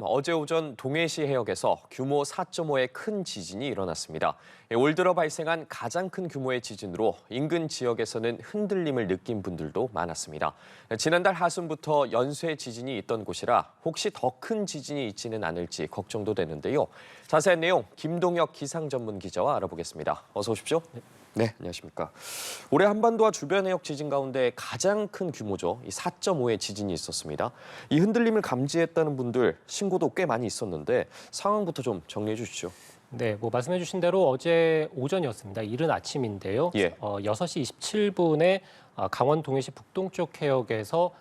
어제 오전 동해시 해역에서 규모 4.5의 큰 지진이 일어났습니다. 올 들어 발생한 가장 큰 규모의 지진으로 인근 지역에서는 흔들림을 느낀 분들도 많았습니다. 지난달 하순부터 연쇄 지진이 있던 곳이라 혹시 더 큰 지진이 있지는 않을지 걱정도 되는데요. 자세한 내용 김동혁 기상 전문 기자와 알아보겠습니다. 어서 오십시오. 네, 안녕하십니까. 올해 한반도와 주변 해역 지진 가운데 가장 큰 규모죠. 이 4.5의 지진이 있었습니다. 이 흔들림을 감지했다는 분들 신고도 꽤 많이 있었는데 상황부터 좀 정리해 주시죠. 네, 말씀해 주신 대로 어제 오전이었습니다. 이른 아침인데요. 예. 6시 27분에 강원 동해시 북동쪽 해역에서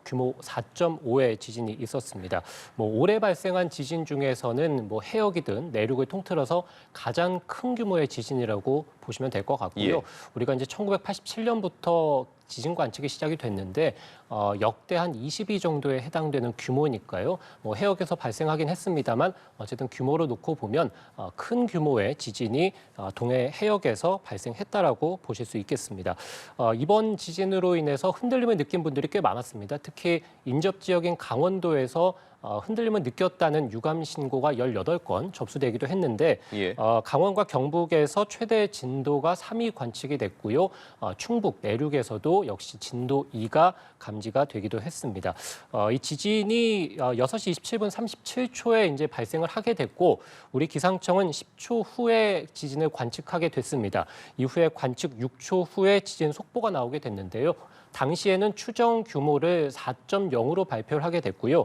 규모 4.5의 지진이 있었습니다. 올해 발생한 지진 중에서는 해역이든 내륙을 통틀어서 가장 큰 규모의 지진이라고 보시면 될 것 같고요. 예. 우리가 이제 1987년부터 지진 관측이 시작이 됐는데 역대 한 22 정도에 해당되는 규모니까요. 해역에서 발생하긴 했습니다만 어쨌든 규모로 놓고 보면 큰 규모의 지진이 동해 해역에서 발생했다라고 보실 수 있겠습니다. 이번 지진으로 인해서 흔들림을 느낀 분들이 꽤 많았습니다. 특히 인접 지역인 강원도에서 흔들림을 느꼈다는 유감 신고가 18건 접수되기도 했는데 예. 강원과 경북에서 최대 진도가 3이 관측이 됐고요. 충북 내륙에서도 역시 진도 2가 감지가 되기도 했습니다. 이 지진이 6시 27분 37초에 이제 발생을 하게 됐고 우리 기상청은 10초 후에 지진을 관측하게 됐습니다. 이후에 관측 6초 후에 지진 속보가 나오게 됐는데요. 당시에는 추정 규모를 4.0으로 발표를 하게 됐고요.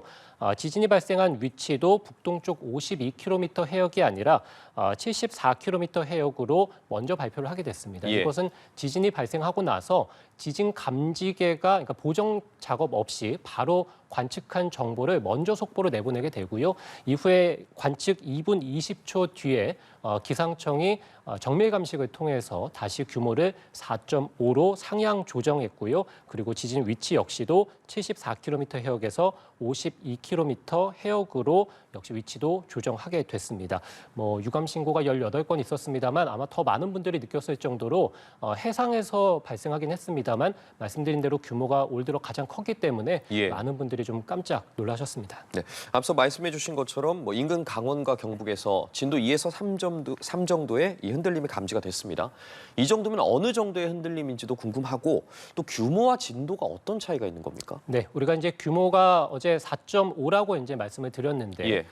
지진이 발생한 위치도 북동쪽 52km 해역이 아니라 74km 해역으로 먼저 발표를 하게 됐습니다. 예. 이것은 지진이 발생하고 나서 지진 감지계가 그러니까 보정 작업 없이 바로 관측한 정보를 먼저 속보로 내보내게 되고요. 이후에 관측 2분 20초 뒤에 기상청이 정밀 감식을 통해서 다시 규모를 4.5로 상향 조정했고요. 그리고 지진 위치 역시도 74km 해역에서 52km 해역으로 역시 위치도 조정하게 됐습니다. 유감 신고가 18건 있었습니다만 아마 더 많은 분들이 느꼈을 정도로 해상에서 발생하긴 했습니다만 말씀드린 대로 규모가 올 들어 가장 컸기 때문에 예. 많은 분들이 좀 깜짝 놀라셨습니다. 네, 앞서 말씀해 주신 것처럼 인근 강원과 경북에서 진도 2에서 3 정도의 이 흔들림이 감지가 됐습니다. 이 정도면 어느 정도의 흔들림인지도 궁금하고 또 규모와 진도가 어떤 차이가 있는 겁니까? 네, 우리가 이제 규모가 어제 4.5라고 이제 말씀을 드렸는데 예.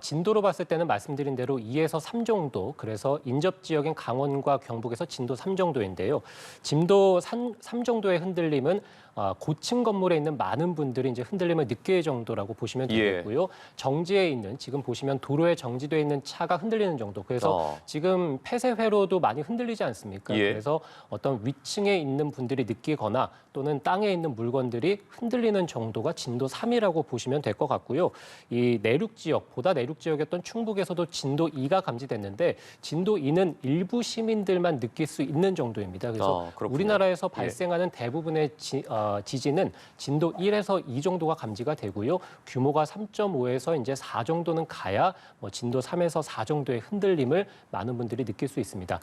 진도로 봤을 때는 말씀드린 대로 2에서 3 정도, 그래서 인접 지역인 강원과 경북에서 진도 3 정도인데요. 진도 3 정도의 흔들림은 고층 건물에 있는 많은 분들이 이제 흔들림을 느낄 정도라고 보시면 되겠고요. 정지해 있는, 지금 보시면 도로에 정지되어 있는 차가 흔들리는 정도. 그래서 지금 폐쇄회로도 많이 흔들리지 않습니까? 예. 그래서 어떤 위층에 있는 분들이 느끼거나 또는 땅에 있는 물건들이 흔들리는 정도가 진도 3이라고 보시면 될 것 같고요. 이 내륙 지역, 보다 내륙 지역이었던 충북에서도 진도 2가 감지됐는데 진도 2는 일부 시민들만 느낄 수 있는 정도입니다. 그래서 우리나라에서 발생하는 대부분의 지진은 진도 1에서 2 정도가 감지가 되고요. 규모가 3.5에서 이제 4 정도는 가야 진도 3에서 4 정도의 흔들림을 많은 분들이 느낄 수 있습니다.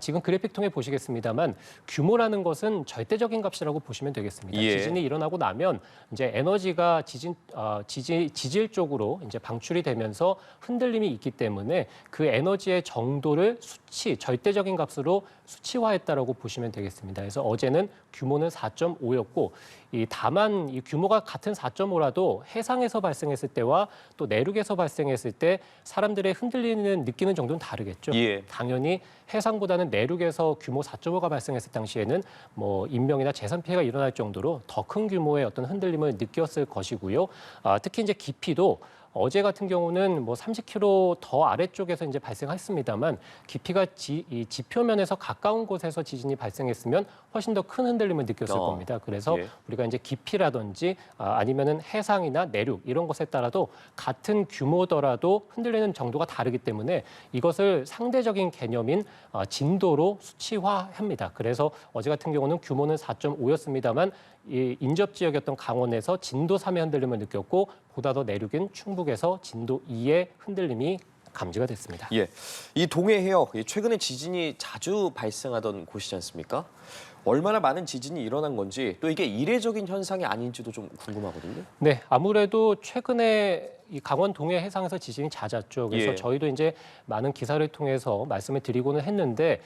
지금 그래픽 통해 보시겠습니다만 규모라는 것은 절대적인 값이라고 보시면 되겠습니다. 예. 지진이 일어나고 나면 이제 에너지가 지질 쪽으로 이제 방출이 되면서 흔들림이 있기 때문에 그 에너지의 정도를 절대적인 값으로 수치화했다라고 보시면 되겠습니다. 그래서 어제는 규모는 4.5였고 다만 이 규모가 같은 4.5라도 해상에서 발생했을 때와 또 내륙에서 발생했을 때 사람들의 느끼는 정도는 다르겠죠. 예. 당연히 해상보다는 내륙에서 규모 4.5가 발생했을 당시에는 인명이나 재산 피해가 일어날 정도로 더 큰 규모의 어떤 흔들림을 느꼈을 것이고요. 특히 이제 깊이도 어제 같은 경우는 30km 더 아래쪽에서 이제 발생했습니다만 깊이가 이 지표면에서 가까운 곳에서 지진이 발생했으면 훨씬 더 큰 흔들림을 느꼈을 겁니다. 그래서 우리가 이제 깊이라든지 아니면은 해상이나 내륙 이런 것에 따라도 같은 규모더라도 흔들리는 정도가 다르기 때문에 이것을 상대적인 개념인 진도로 수치화합니다. 그래서 어제 같은 경우는 규모는 4.5였습니다만 이 인접 지역이었던 강원에서 진도 3의 흔들림을 느꼈고 보다 더 내륙인 충북에서 진도 2의 흔들림이 감지가 됐습니다. 예, 이 동해 해역 최근에 지진이 자주 발생하던 곳이지 않습니까? 얼마나 많은 지진이 일어난 건지 또 이게 이례적인 현상이 아닌지도 좀 궁금하거든요. 네, 아무래도 최근에 이 강원 동해 해상에서 지진이 잦았죠. 그래서 예. 저희도 이제 많은 기사를 통해서 말씀을 드리고는 했는데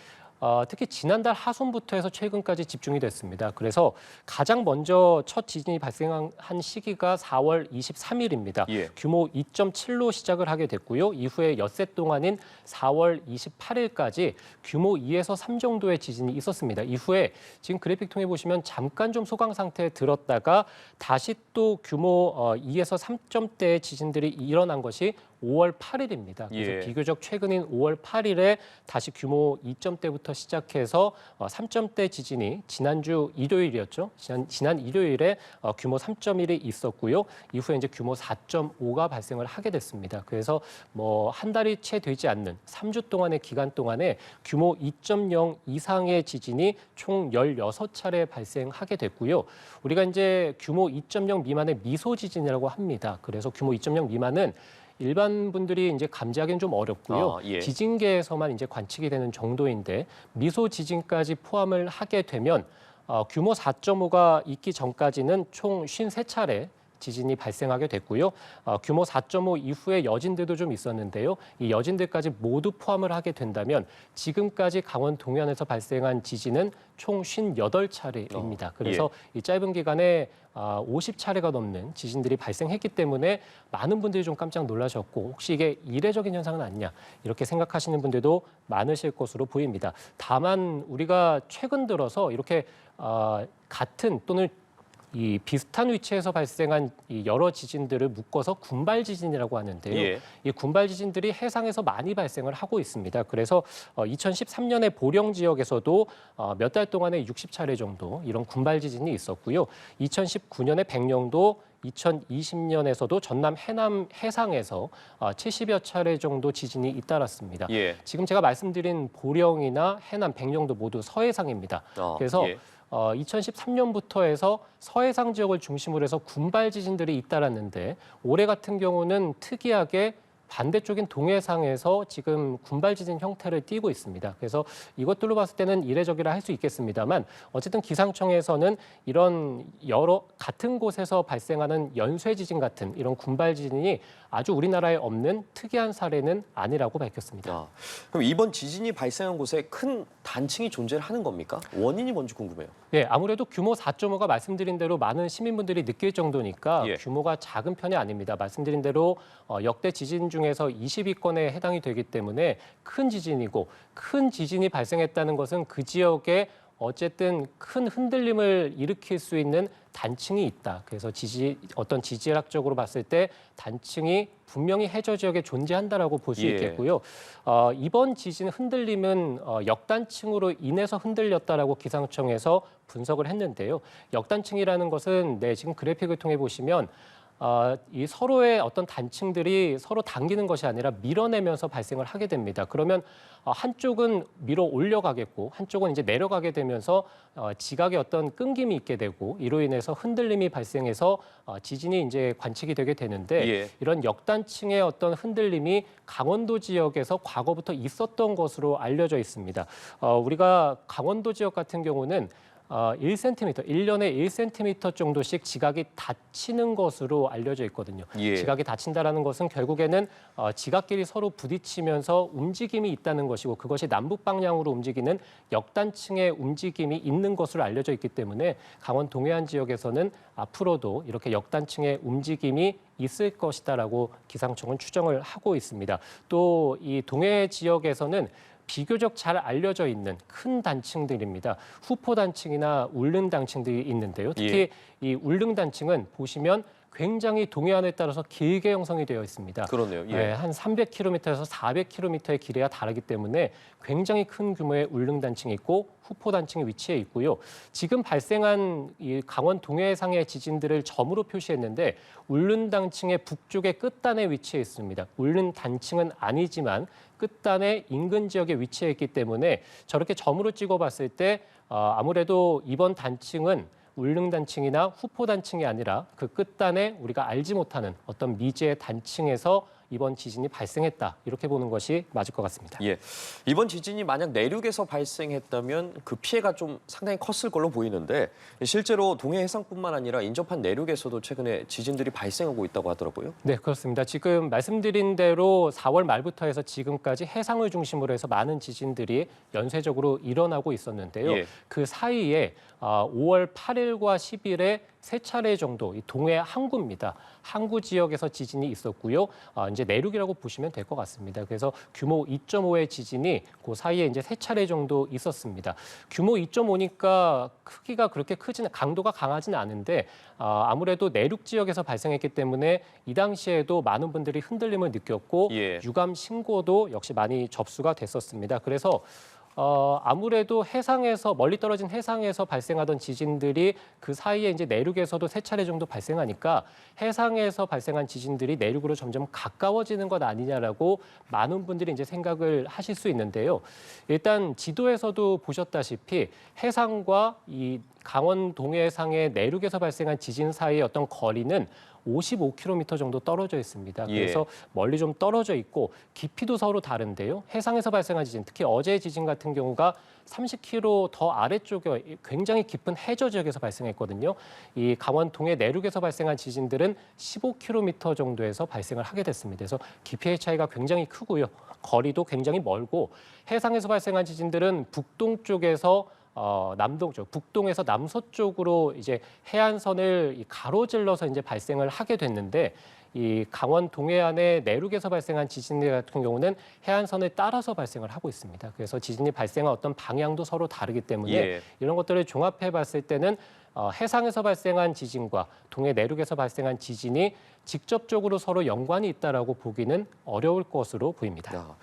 특히 지난달 하순부터 해서 최근까지 집중이 됐습니다. 그래서 가장 먼저 첫 지진이 발생한 시기가 4월 23일입니다. 예. 규모 2.7로 시작을 하게 됐고요. 이후에 엿새 동안인 4월 28일까지 규모 2에서 3 정도의 지진이 있었습니다. 이후에 지금 그래픽 통해 보시면 잠깐 좀 소강 상태에 들었다가 다시 또 규모 2에서 3점대의 지진들이 일어난 것이 5월 8일입니다. 그래서 예. 비교적 최근인 5월 8일에 다시 규모 2점대부터 시작해서 3점대 지진이 지난주 일요일이었죠. 지난 일요일에 규모 3.1이 있었고요. 이후에 이제 규모 4.5가 발생을 하게 됐습니다. 그래서 뭐 한 달이 채 되지 않는 3주 동안의 기간 동안에 규모 2.0 이상의 지진이 총 16차례 발생하게 됐고요. 우리가 이제 규모 2.0 미만의 미소 지진이라고 합니다. 그래서 규모 2.0 미만은 일반 분들이 이제 감지하기는 좀 어렵고요. 예. 지진계에서만 이제 관측이 되는 정도인데 미소 지진까지 포함을 하게 되면 규모 4.5가 있기 전까지는 총 53차례 지진이 발생하게 됐고요. 규모 4.5 이후에 여진들도 좀 있었는데요. 이 여진들까지 모두 포함을 하게 된다면 지금까지 강원 동해안에서 발생한 지진은 총 58차례입니다. 그래서 이 짧은 기간에 50차례가 넘는 지진들이 발생했기 때문에 많은 분들이 좀 깜짝 놀라셨고 혹시 이게 이례적인 현상은 아니냐 이렇게 생각하시는 분들도 많으실 것으로 보입니다. 다만 우리가 최근 들어서 이렇게 같은 또는 이 비슷한 위치에서 발생한 이 여러 지진들을 묶어서 군발 지진이라고 하는데요. 예. 이 군발 지진들이 해상에서 많이 발생을 하고 있습니다. 그래서 2013년에 보령 지역에서도 몇 달 동안에 60차례 정도 이런 군발 지진이 있었고요. 2019년에 백령도 2020년에서도 전남 해남 해상에서 70여 차례 정도 지진이 잇따랐습니다. 예. 지금 제가 말씀드린 보령이나 해남, 백령도 모두 서해상입니다. 그래서 예. 2013년부터 해서 서해상 지역을 중심으로 해서 군발 지진들이 잇따랐는데 올해 같은 경우는 특이하게 반대쪽인 동해상에서 지금 군발 지진 형태를 띠고 있습니다. 그래서 이것들로 봤을 때는 이례적이라 할 수 있겠습니다만 어쨌든 기상청에서는 이런 여러 같은 곳에서 발생하는 연쇄 지진 같은 이런 군발 지진이 아주 우리나라에 없는 특이한 사례는 아니라고 밝혔습니다. 그럼 이번 지진이 발생한 곳에 큰 단층이 존재를 하는 겁니까? 원인이 뭔지 궁금해요. 네, 아무래도 규모 4.5가 말씀드린 대로 많은 시민분들이 느낄 정도니까 예. 규모가 작은 편이 아닙니다. 말씀드린 대로 역대 지진 중에서 20위권에 해당이 되기 때문에 큰 지진이고 큰 지진이 발생했다는 것은 그 지역에 어쨌든 큰 흔들림을 일으킬 수 있는 단층이 있다. 그래서 어떤 지질학적으로 봤을 때 단층이 분명히 해저 지역에 존재한다라고 볼 수 예. 있겠고요. 이번 지진 흔들림은 역단층으로 인해서 흔들렸다라고 기상청에서 분석을 했는데요. 역단층이라는 것은 지금 그래픽을 통해 보시면 이 서로의 어떤 단층들이 서로 당기는 것이 아니라 밀어내면서 발생을 하게 됩니다. 그러면 한쪽은 밀어 올려가겠고 한쪽은 이제 내려가게 되면서 지각의 어떤 끊김이 있게 되고 이로 인해서 흔들림이 발생해서 지진이 이제 관측이 되게 되는데 예. 이런 역단층의 어떤 흔들림이 강원도 지역에서 과거부터 있었던 것으로 알려져 있습니다. 우리가 강원도 지역 같은 경우는 1cm, 1년에 1cm 정도씩 지각이 닫히는 것으로 알려져 있거든요. 예. 지각이 닫힌다라는 것은 결국에는 지각끼리 서로 부딪히면서 움직임이 있다는 것이고 그것이 남북 방향으로 움직이는 역단층의 움직임이 있는 것으로 알려져 있기 때문에 강원 동해안 지역에서는 앞으로도 이렇게 역단층의 움직임이 있을 것이다라고 기상청은 추정을 하고 있습니다. 또 이 동해 지역에서는 비교적 잘 알려져 있는 큰 단층들입니다. 후포 단층이나 울릉 단층들이 있는데요. 특히 이 울릉 단층은 보시면 굉장히 동해안에 따라서 길게 형성이 되어 있습니다. 그러네요. 예. 네, 한 300km에서 400km의 길이가 다르기 때문에 굉장히 큰 규모의 울릉 단층이 있고 후포 단층이 위치해 있고요. 지금 발생한 이 강원 동해상의 지진들을 점으로 표시했는데 울릉 단층의 북쪽의 끝단에 위치해 있습니다. 울릉 단층은 아니지만 끝단의 인근 지역에 위치해 있기 때문에 저렇게 점으로 찍어봤을 때 아무래도 이번 단층은 울릉 단층이나 후포 단층이 아니라 그 끝단에 우리가 알지 못하는 어떤 미지의 단층에서 이번 지진이 발생했다. 이렇게 보는 것이 맞을 것 같습니다. 예, 이번 지진이 만약 내륙에서 발생했다면 그 피해가 좀 상당히 컸을 걸로 보이는데 실제로 동해 해상뿐만 아니라 인접한 내륙에서도 최근에 지진들이 발생하고 있다고 하더라고요. 네, 그렇습니다. 지금 말씀드린 대로 4월 말부터 해서 지금까지 해상을 중심으로 해서 많은 지진들이 연쇄적으로 일어나고 있었는데요. 예. 그 사이에 5월 8일과 10일에 세 차례 정도 이 동해 항구입니다. 항구 지역에서 지진이 있었고요. 이제 내륙이라고 보시면 될 것 같습니다. 그래서 규모 2.5의 지진이 그 사이에 이제 세 차례 정도 있었습니다. 규모 2.5니까 크기가 그렇게 크지는 강도가 강하지는 않은데 아무래도 내륙 지역에서 발생했기 때문에 이 당시에도 많은 분들이 흔들림을 느꼈고 예. 유감 신고도 역시 많이 접수가 됐었습니다. 그래서 아무래도 해상에서 멀리 떨어진 해상에서 발생하던 지진들이 그 사이에 이제 내륙에서도 세 차례 정도 발생하니까 해상에서 발생한 지진들이 내륙으로 점점 가까워지는 것 아니냐라고 많은 분들이 이제 생각을 하실 수 있는데요. 일단 지도에서도 보셨다시피 해상과 이 강원 동해상의 내륙에서 발생한 지진 사이의 어떤 거리는 55km 정도 떨어져 있습니다. 그래서 멀리 좀 떨어져 있고 깊이도 서로 다른데요. 해상에서 발생한 지진, 특히 어제 지진 같은 경우가 30km 더 아래쪽에 굉장히 깊은 해저 지역에서 발생했거든요. 이 강원 동해 내륙에서 발생한 지진들은 15km 정도에서 발생을 하게 됐습니다. 그래서 깊이의 차이가 굉장히 크고요. 거리도 굉장히 멀고 해상에서 발생한 지진들은 북동쪽에서 남동쪽, 북동에서 남서쪽으로 이제 해안선을 가로질러서 이제 발생을 하게 됐는데 이 강원 동해안의 내륙에서 발생한 지진들 같은 경우는 해안선을 따라서 발생을 하고 있습니다. 그래서 지진이 발생한 어떤 방향도 서로 다르기 때문에 이런 것들을 종합해 봤을 때는 해상에서 발생한 지진과 동해 내륙에서 발생한 지진이 직접적으로 서로 연관이 있다라고 보기는 어려울 것으로 보입니다.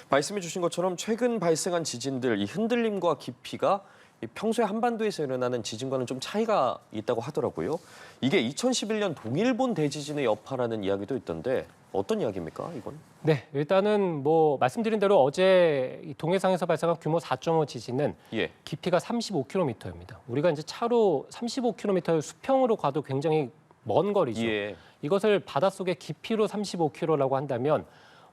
말씀해 주신 것처럼 최근 발생한 지진들, 이 흔들림과 깊이가 평소에 한반도에서 일어나는 지진과는 좀 차이가 있다고 하더라고요. 이게 2011년 동일본 대지진의 여파라는 이야기도 있던데 어떤 이야기입니까, 이건? 네, 일단은 뭐 말씀드린 대로 어제 이 동해상에서 발생한 규모 4.5 지진은 깊이가 35km입니다. 우리가 이제 차로 35km를 수평으로 가도 굉장히 먼 거리죠. 이것을 바닷속의 깊이로 35km라고 한다면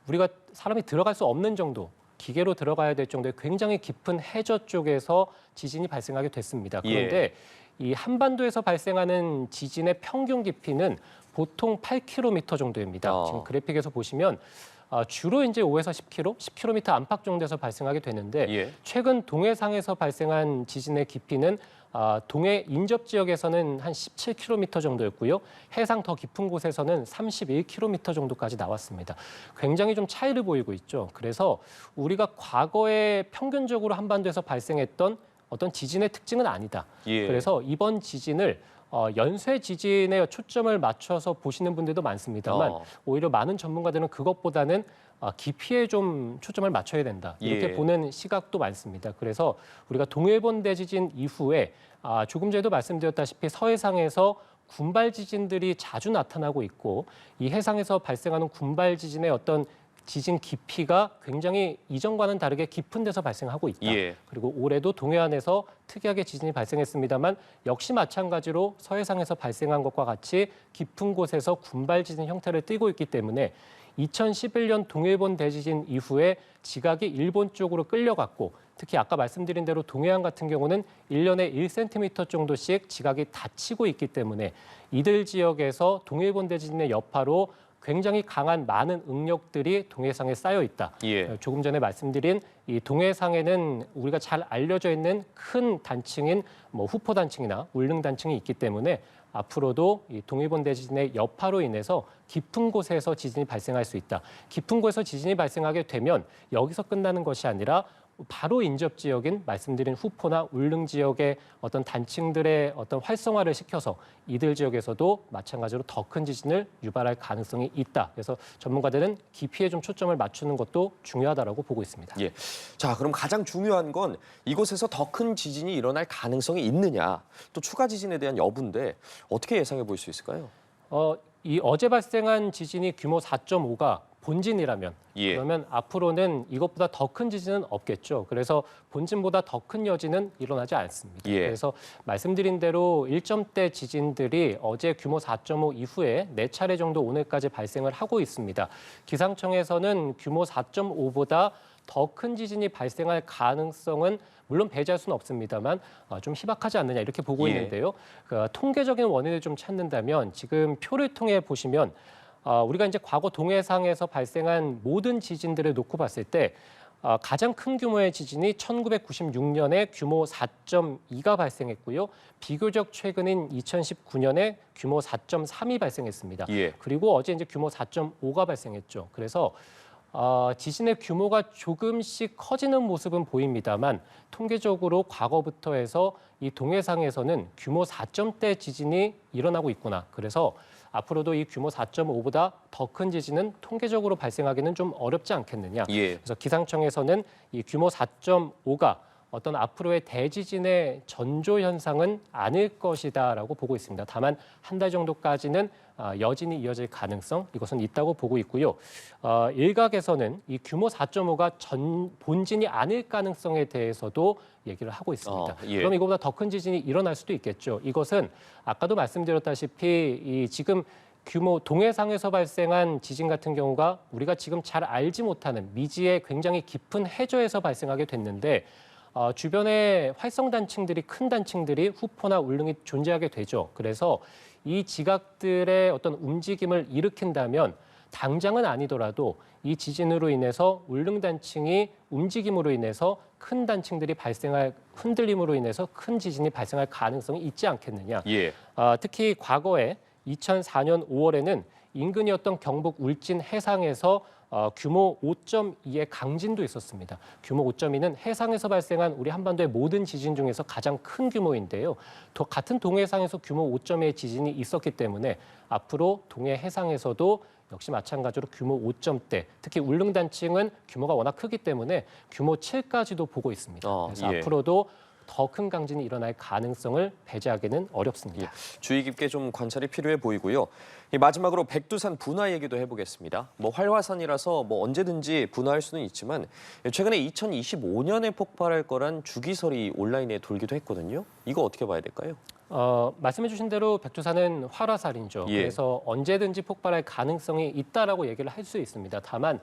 우리가 사람이 들어갈 수 없는 정도, 기계로 들어가야 될 정도의 굉장히 깊은 해저 쪽에서 지진이 발생하게 됐습니다. 그런데 이 한반도에서 발생하는 지진의 평균 깊이는 보통 8km 정도입니다. 지금 그래픽에서 보시면 주로 이제 5에서 10km, 10km 안팎 정도에서 발생하게 되는데 최근 동해상에서 발생한 지진의 깊이는 동해 인접 지역에서는 한 17km 정도였고요. 해상 더 깊은 곳에서는 31km 정도까지 나왔습니다. 굉장히 좀 차이를 보이고 있죠. 그래서 우리가 과거에 평균적으로 한반도에서 발생했던 어떤 지진의 특징은 아니다. 그래서 이번 지진을 연쇄 지진에 초점을 맞춰서 보시는 분들도 많습니다만 오히려 많은 전문가들은 그것보다는 깊이에 좀 초점을 맞춰야 된다. 이렇게 보는 시각도 많습니다. 그래서 우리가 동일본 대지진 이후에 조금 전에도 말씀드렸다시피 서해상에서 군발 지진들이 자주 나타나고 있고 이 해상에서 발생하는 군발 지진의 어떤 지진 깊이가 굉장히 이전과는 다르게 깊은 데서 발생하고 있다. 그리고 올해도 동해안에서 특이하게 지진이 발생했습니다만 역시 마찬가지로 서해상에서 발생한 것과 같이 깊은 곳에서 군발 지진 형태를 띠고 있기 때문에 2011년 동일본 대지진 이후에 지각이 일본 쪽으로 끌려갔고 특히 아까 말씀드린 대로 동해안 같은 경우는 1년에 1cm 정도씩 지각이 닫히고 있기 때문에 이들 지역에서 동일본 대지진의 여파로 굉장히 강한 많은 응력들이 동해상에 쌓여 있다. 조금 전에 말씀드린 이 동해상에는 우리가 잘 알려져 있는 큰 단층인 뭐 후포 단층이나 울릉 단층이 있기 때문에 앞으로도 이 동일본 대지진의 여파로 인해서 깊은 곳에서 지진이 발생할 수 있다. 깊은 곳에서 지진이 발생하게 되면 여기서 끝나는 것이 아니라 바로 인접 지역인 말씀드린 후포나 울릉 지역의 어떤 단층들의 어떤 활성화를 시켜서 이들 지역에서도 마찬가지로 더 큰 지진을 유발할 가능성이 있다. 그래서 전문가들은 깊이에 좀 초점을 맞추는 것도 중요하다라고 보고 있습니다. 자, 그럼 가장 중요한 건 이곳에서 더 큰 지진이 일어날 가능성이 있느냐, 또 추가 지진에 대한 여부인데 어떻게 예상해 볼 수 있을까요? 이 어제 발생한 지진이 규모 4.5가 본진이라면 예. 그러면 앞으로는 이것보다 더 큰 지진은 없겠죠. 그래서 본진보다 더 큰 여진은 일어나지 않습니다. 예. 그래서 말씀드린 대로 1점대 지진들이 어제 규모 4.5 이후에 4차례 정도 오늘까지 발생을 하고 있습니다. 기상청에서는 규모 4.5보다 더 큰 지진이 발생할 가능성은 물론 배제할 수는 없습니다만 좀 희박하지 않느냐 이렇게 보고 예. 있는데요. 그 통계적인 원인을 좀 찾는다면 지금 표를 통해 보시면 우리가 이제 과거 동해상에서 발생한 모든 지진들을 놓고 봤을 때 가장 큰 규모의 지진이 1996년에 규모 4.2가 발생했고요. 비교적 최근인 2019년에 규모 4.3이 발생했습니다. 예. 그리고 어제 이제 규모 4.5가 발생했죠. 그래서 지진의 규모가 조금씩 커지는 모습은 보입니다만 통계적으로 과거부터 해서 이 동해상에서는 규모 4점대 지진이 일어나고 있구나. 그래서 앞으로도 이 규모 4.5보다 더 큰 지진은 통계적으로 발생하기는 좀 어렵지 않겠느냐. 예. 그래서 기상청에서는 이 규모 4.5가 어떤 앞으로의 대지진의 전조 현상은 아닐 것이다라고 보고 있습니다. 다만 한 달 정도까지는 여진이 이어질 가능성 이것은 있다고 보고 있고요. 일각에서는 이 규모 4.5가 본진이 아닐 가능성에 대해서도 얘기를 하고 있습니다. 예. 그럼 이거보다 더 큰 지진이 일어날 수도 있겠죠. 이것은 아까도 말씀드렸다시피 이 지금 규모 동해상에서 발생한 지진 같은 경우가 우리가 지금 잘 알지 못하는 미지의 굉장히 깊은 해저에서 발생하게 됐는데 주변에 활성 단층들이 큰 단층들이 후포나 울릉이 존재하게 되죠. 그래서 이 지각들의 어떤 움직임을 일으킨다면 당장은 아니더라도 이 지진으로 인해서 울릉 단층이 움직임으로 인해서 큰 단층들이 발생할 흔들림으로 인해서 큰 지진이 발생할 가능성이 있지 않겠느냐. 예. 특히 과거에 2004년 5월에는 인근이었던 경북 울진 해상에서 규모 5.2의 강진도 있었습니다. 규모 5.2는 해상에서 발생한 우리 한반도의 모든 지진 중에서 가장 큰 규모인데요. 같은 동해상에서 규모 5.2의 지진이 있었기 때문에 앞으로 동해 해상에서도 역시 마찬가지로 규모 5점대, 특히 울릉 단층은 규모가 워낙 크기 때문에 규모 7까지도 보고 있습니다. 그래서 예. 앞으로도 더 큰 강진이 일어날 가능성을 배제하기는 어렵습니다. 예, 주의 깊게 좀 관찰이 필요해 보이고요. 마지막으로 백두산 분화 얘기도 해보겠습니다. 활화산이라서 언제든지 분화할 수는 있지만 최근에 2025년에 폭발할 거란 주기설이 온라인에 돌기도 했거든요. 이거 어떻게 봐야 될까요? 말씀해 주신 대로 백두산은 활화산이죠. 예. 그래서 언제든지 폭발할 가능성이 있다라고 얘기를 할 수 있습니다. 다만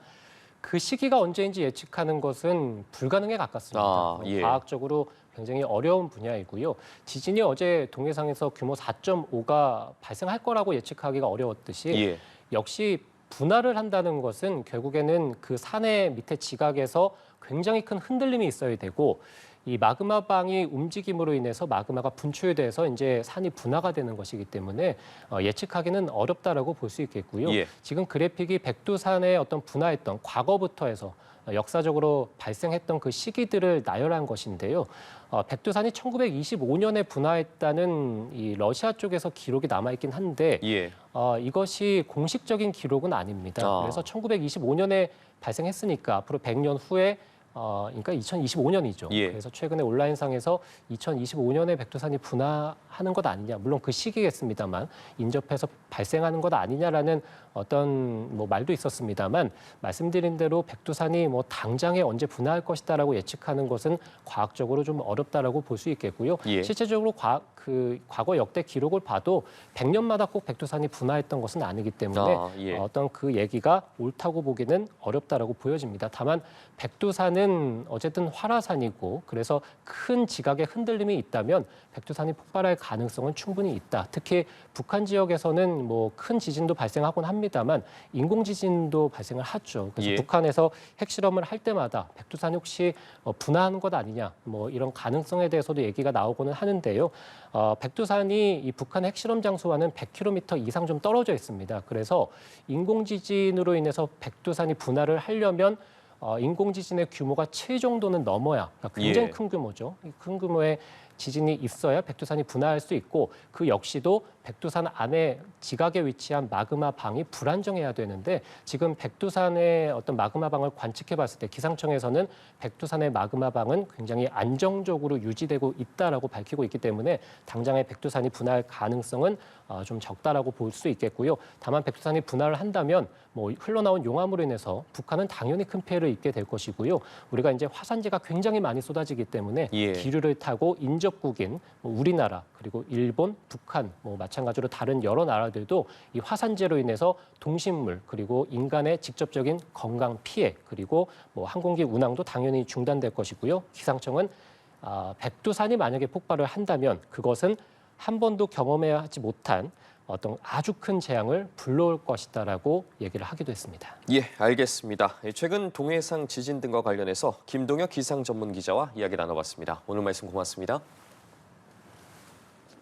그 시기가 언제인지 예측하는 것은 불가능에 가깝습니다. 예. 과학적으로 굉장히 어려운 분야이고요. 지진이 어제 동해상에서 규모 4.5가 발생할 거라고 예측하기가 어려웠듯이 예. 역시 분화를 한다는 것은 결국에는 그 산의 밑에 지각에서 굉장히 큰 흔들림이 있어야 되고 이 마그마방이 움직임으로 인해서 마그마가 분출돼서 이제 산이 분화가 되는 것이기 때문에 예측하기는 어렵다라고 볼 수 있겠고요. 예. 지금 그래픽이 백두산의 어떤 분화했던 과거부터 해서 역사적으로 발생했던 그 시기들을 나열한 것인데요. 백두산이 1925년에 분화했다는 이 러시아 쪽에서 기록이 남아있긴 한데 예. 이것이 공식적인 기록은 아닙니다. 그래서 1925년에 발생했으니까 앞으로 100년 후에 그러니까 2025년이죠. 예. 그래서 최근에 온라인상에서 2025년에 백두산이 분화하는 것 아니냐, 물론 그 시기겠습니다만 인접해서 발생하는 것 아니냐라는 어떤 말도 있었습니다만 말씀드린 대로 백두산이 당장에 언제 분화할 것이다라고 예측하는 것은 과학적으로 좀 어렵다라고 볼 수 있겠고요. 예. 실제적으로 과거 역대 기록을 봐도 100년마다 꼭 백두산이 분화했던 것은 아니기 때문에 예. 어떤 그 얘기가 옳다고 보기는 어렵다라고 보여집니다. 다만 백두산은 어쨌든 활화산이고 그래서 큰 지각의 흔들림이 있다면 백두산이 폭발할 가능성은 충분히 있다. 특히 북한 지역에서는 큰 지진도 발생하곤 합니다만 인공 지진도 발생을 하죠. 그래서 예. 북한에서 핵실험을 할 때마다 백두산이 혹시 분화하는 것 아니냐 이런 가능성에 대해서도 얘기가 나오고는 하는데요. 백두산이 이 북한 핵실험 장소와는 100km 이상 좀 떨어져 있습니다. 그래서 인공 지진으로 인해서 백두산이 분화를 하려면 인공지진의 규모가 7 정도는 넘어야 그러니까 굉장히 예. 큰 규모죠. 큰 규모의 지진이 있어야 백두산이 분화할 수 있고 그 역시도 백두산 안에 지각에 위치한 마그마 방이 불안정해야 되는데 지금 백두산의 어떤 마그마 방을 관측해 봤을 때 기상청에서는 백두산의 마그마 방은 굉장히 안정적으로 유지되고 있다라고 밝히고 있기 때문에 당장의 백두산이 분할 가능성은 좀 적다라고 볼 수 있겠고요. 다만 백두산이 분할을 한다면 뭐 흘러나온 용암으로 인해서 북한은 당연히 큰 피해를 입게 될 것이고요. 우리가 이제 화산재가 굉장히 많이 쏟아지기 때문에 예. 기류를 타고 인접국인 뭐 우리나라 그리고 일본, 북한 뭐 마찬가지로 다른 여러 나라들도 이 화산재로 인해서 동식물 그리고 인간의 직접적인 건강 피해 그리고 뭐 항공기 운항도 당연히 중단될 것이고요. 기상청은 백두산이 만약에 폭발을 한다면 그것은 한 번도 경험해야 하지 못한 어떤 아주 큰 재앙을 불러올 것이다라고 얘기를 하기도 했습니다. 예, 알겠습니다. 최근 동해상 지진 등과 관련해서 김동혁 기상 전문 기자와 이야기 나눠봤습니다. 오늘 말씀 고맙습니다.